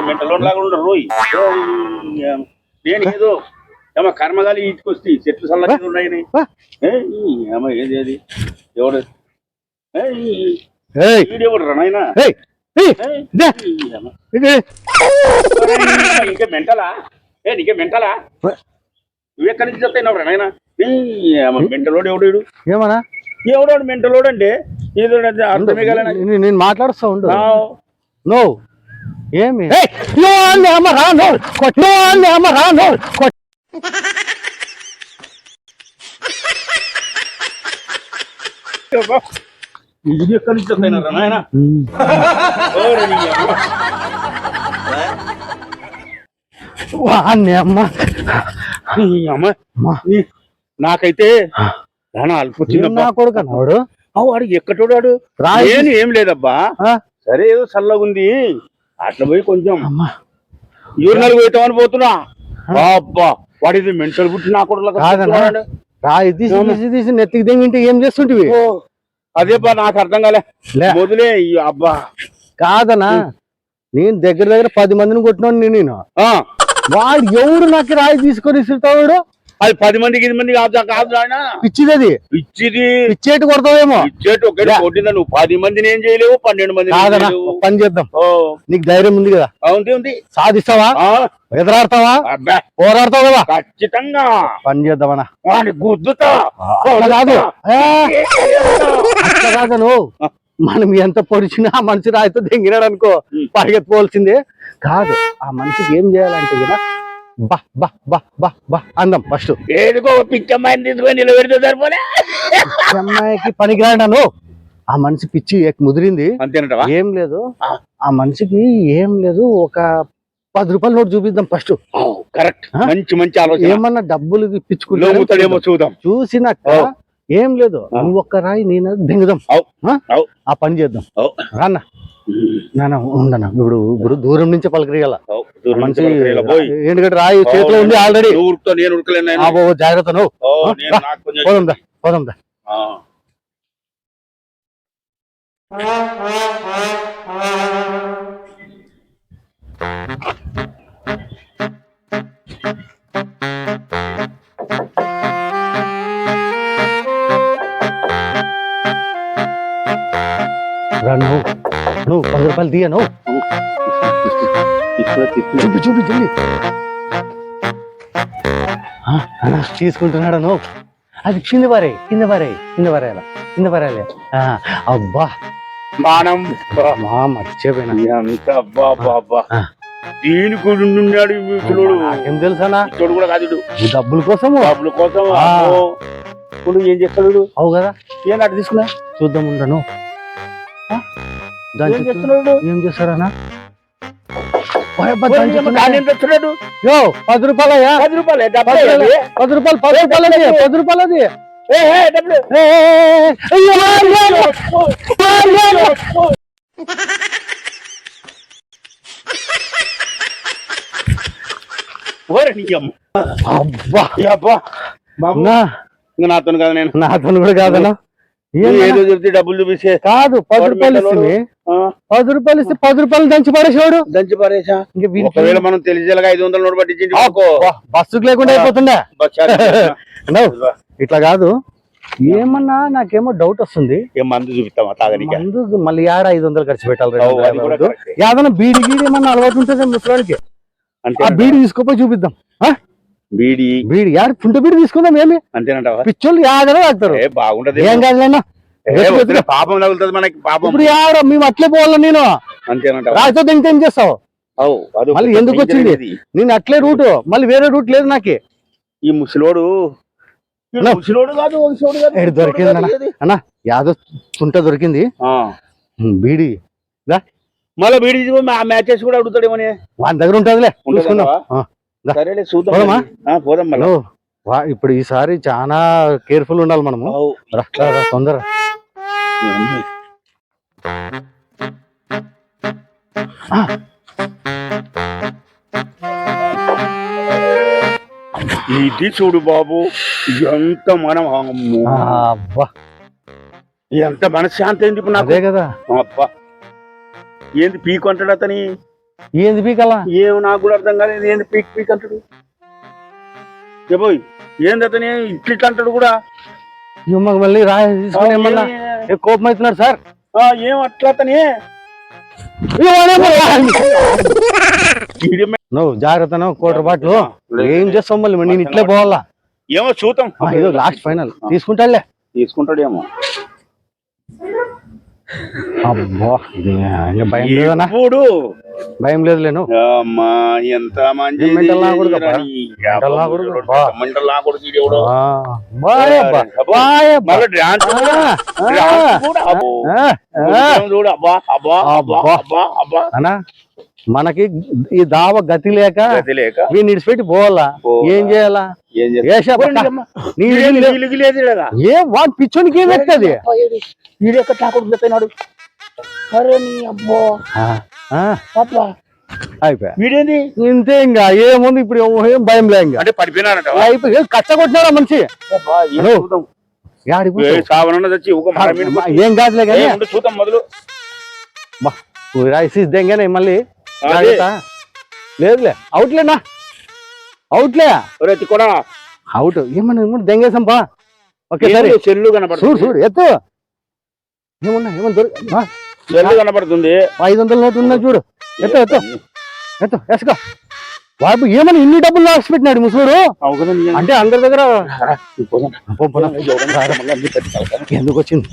మెంటలో లాగా ఉండరు రోయ్. నేను ఏదో ఏమో కర్మగాలి ఇంటికొస్తే చెట్లు చల్లగా ఉన్నాయని ఏమో ఏది అది ఎవడు వీడెవడు రా నాయన ఇంకే మెంటలా నీకే మెంటలా నువ్వెక్కడి నుంచి చెప్తాయినావు రా నాయన మెంటలోడు ఎవడు ఏమన్నా ఎవడోడు మెంటలోడు అంటే ఏదో అర్థమే కదా నేను మాట్లాడుస్తా ఉండు నో ఏమి ఇది ఎక్కడి నుంచి చెప్తాయినారా నాయన నాకైతే అల్పొచ్చింది నా కొడుకు అన్నాడు వాడు ఎక్కటోడాడు రాయని ఏం లేదబ్బా సరే ఏదో చల్లగుంది అట్లా పోయి కొంచెం యూరినల్ పోయితామని పోతున్నా అబ్బా వాడిది మెంటల్ పుట్టి నా కొడుకు రాయి తీసి నెత్తికి దింగింటే ఏం చేస్తుంటివి అదే బా నాకు అర్థం కాలే మొదలే అబ్బా కాదనా నేను దగ్గర 10 మందిని కొట్టినాను నేను వాడు ఎవడు నాకు రాయి తీసుకొని ఇస్తాడు అది 10 మందికి 8 మంది కాదు ఆయన పిచ్చిది పిచ్చేటి కొడతావేమో పిచ్చేటి ఒకటి కొట్టిందా నువ్వు 10 మందిని ఏం చేయలేవు 12 మంది పని చేద్దాం నీకు ధైర్యం ఉంది కదా ఉంది సాధిస్తావా ఎదురాడతావా పోరాడతావు కదా ఖచ్చితంగా పని చేద్దామన్నా వాడిని గుద్దుతా కాదు నువ్వు మనం ఎంత పొడిచినా ఆ మనిషి రాయితో దెంగినాడు అనుకో పరిగెత్తుకోవాల్సిందే కాదు ఆ మనిషికి ఏం చేయాలంటే కదా బా బా బా బా బా అందం ఫస్ట్ ఏడుకో పిచ్చమ్మాయిని తీసుకొని నిలబెడితే సరిపోలే అమ్మాయికి పనికిరాడాను ఆ మనిషి పిచ్చి ముదిరింది అంతేనటవా ఏం లేదు ఆ మనిషికి ఏం లేదు ఒక 10 రూపాయల నోటు చూపిద్దాం ఫస్ట్ కరెక్ట్ మంచి ఆలోచన ఏమన్నా డబ్బులు ఇప్పించుకుంటాడేమో చూద్దాం చూసినాక ఏం లేదు నువ్వు ఒక్క రాయి నేను దింగుదాం ఆ పని చేద్దాం రాన్న నాన్న ఉండనా ఇప్పుడు దూరం నుంచే పలకరియాల మంచి ఎందుకంటే రాయి చేతిలో ఉంది ఆల్రెడీ జాగ్రత్త నువ్వు పోదాందా నువ్వు 10 రూపాయలు తీయ నువ్వు చూపి జల్లి తీసుకుంటున్నాడా నువ్వు అది కింద పారేయాల అబ్బా మానం మర్చిపోయినా దీని ఉన్నాడు నాకేం తెలుసానా కూడా కాదు డబ్బుల కోసం ఇప్పుడు ఏం చేస్తాడు అవు కదా ఏం అటు తీసుకున్నా చూద్దాం ఉండను ఏం చేస్తారన్నా 10 రూపాయలయ్యా 10 రూపాయలు 10 రూపాయలు అది నాతో కాదు నేను నాతో కూడా కాదన్నా ఏదో చెప్తే డబ్బులు చూపిస్తే కాదు 10 రూపాయలు ఇస్తే 10 రూపాయలు ఇస్తే 10 రూపాయలు దంచి పడేసా ఒకవేళ మనం తెలిసేలాగా 500 నోటు పట్టించి బస్సుకు లేకుండా అయిపోతుండే ఇట్లా కాదు ఏమన్నా నాకేమో డౌట్ వస్తుంది మందు చూపిస్తామా తాగడానికి మందు మళ్ళీ 500 ఖర్చు పెట్టాలి ఏదైనా బీడి ఏమన్నా అలవాటు ఉంటుంది ముసలాడికి ఆ బీడి తీసుకోపోయి చూపిద్దాం బీడి చుంట బీడి తీసుకుందాం ఏమి అంతేనంటావా పిచ్చోళ్ళు యాదనే తాగుతారు బాగుంటది ఏం కాదులేనా పాపం తగులుతుంది మనకి పాపం ఇప్పుడు యాడ మేము అట్లే పోవాలా నేను అంతేనంట రాయితో తింటే ఏం చేస్తావు మళ్ళీ ఎందుకు వచ్చింది నేను అట్లే రూట్ మళ్ళీ వేరే రూట్ లేదు నాకే ఈ ముసలోడు కాదు దొరికింది అన్నా యాదో చుంట దొరికింది బీడి మళ్ళీ బీడి మ్యాచెస్ కూడా అడుగుతాడేమని వాని దగ్గర ఉంటుందిలే చూసుకుందాం సరేలే చూద్దాం పోదాం మళ్ళీ ఇప్పుడు ఈసారి చాలా కేర్ఫుల్ ఉండాలి మనము తొందర ఇది చూడు బాబు, ఎంత మనం అమ్మో, అబ్బా ఎంత మనశ్శాంతి అయింది ఇప్పుడు నాకు. అదే కదా. అబ్బా ఏంది పీక్ అంటాడు అతని, ఏంది పీకలా? ఏమో నాకు కూడా అర్థం కాలేదు. ఏంది పీక్ పీక్ అంటాడు చెప్పోయ్, ఏంది అతని ఇట్లా అంటాడు కూడా. మాకు మళ్ళీ రాయి తీసుకుని ఏమన్నా కోపం అవుతున్నాడు సార్. ఏం అట్లా అతని నువ్వు జాగ్రత్త, కోటి బాట్లు ఏం చేస్తాం మళ్ళీ నేను ఇట్లే పోవాలా. ఏమో చూద్దాం, ఏదో లాస్ట్ ఫైనల్ తీసుకుంటాడులే. తీసుకుంటాడేమో. అబ్బా ఇంకా భయం లేదనా? ఇప్పుడు భయం లేదులేను. అమ్మా ఎంత మంచి మెంటల్ నా కొడుకు అబ్బా. మెంటల్ నా కొడుకు అబ్బా. మెంటల్ నా కొడుకు ఈడెవడో. బాయ్ అబ్బా, బాయ్ అబ్బా. మళ్ళీ డాన్స్ కూడా అబ్బో. చూడు అబ్బా అబ్బా అబ్బా అబ్బా అబ్బా అన్నా, మనకి ఈ దావ గతి లేక వీడిని ఇడిచిపెట్టి పోవాలా. ఏం చేయాలా? ఏం వాడు పిచ్చోనికి ఏం ఎక్కది? వీడేంది ఇంతే, ఇంకా ఏముంది ఇప్పుడు, ఏం భయం లే. ఇంకా అంటే పడిపోయినారంట, కచ్చగొట్టినారా మనిషి. ఏం కాదులే కానీ చూద్దాం మొదలు. దెంగనే మళ్ళీ లేదులే. అవుట్లేనా? అవుట్లే కూడా అవుట్. ఏమన్నా దెంగేసాం బా. ఓకే సరే, చెల్లు కనపడుతుంది. చూడు చూడు ఎత్తు. ఏమన్నా ఏమన్నా చెల్లు కనపడుతుంది. 500 నోటు ఉన్నా చూడు. ఎత్తు ఎత్తు ఎత్తు వేసుకో. బాబు ఏమన్నా ఇన్ని డబ్బులు లాక్స్ పెట్టినాడు ముసూడు. అంటే అందరి దగ్గర ఎందుకు వచ్చింది?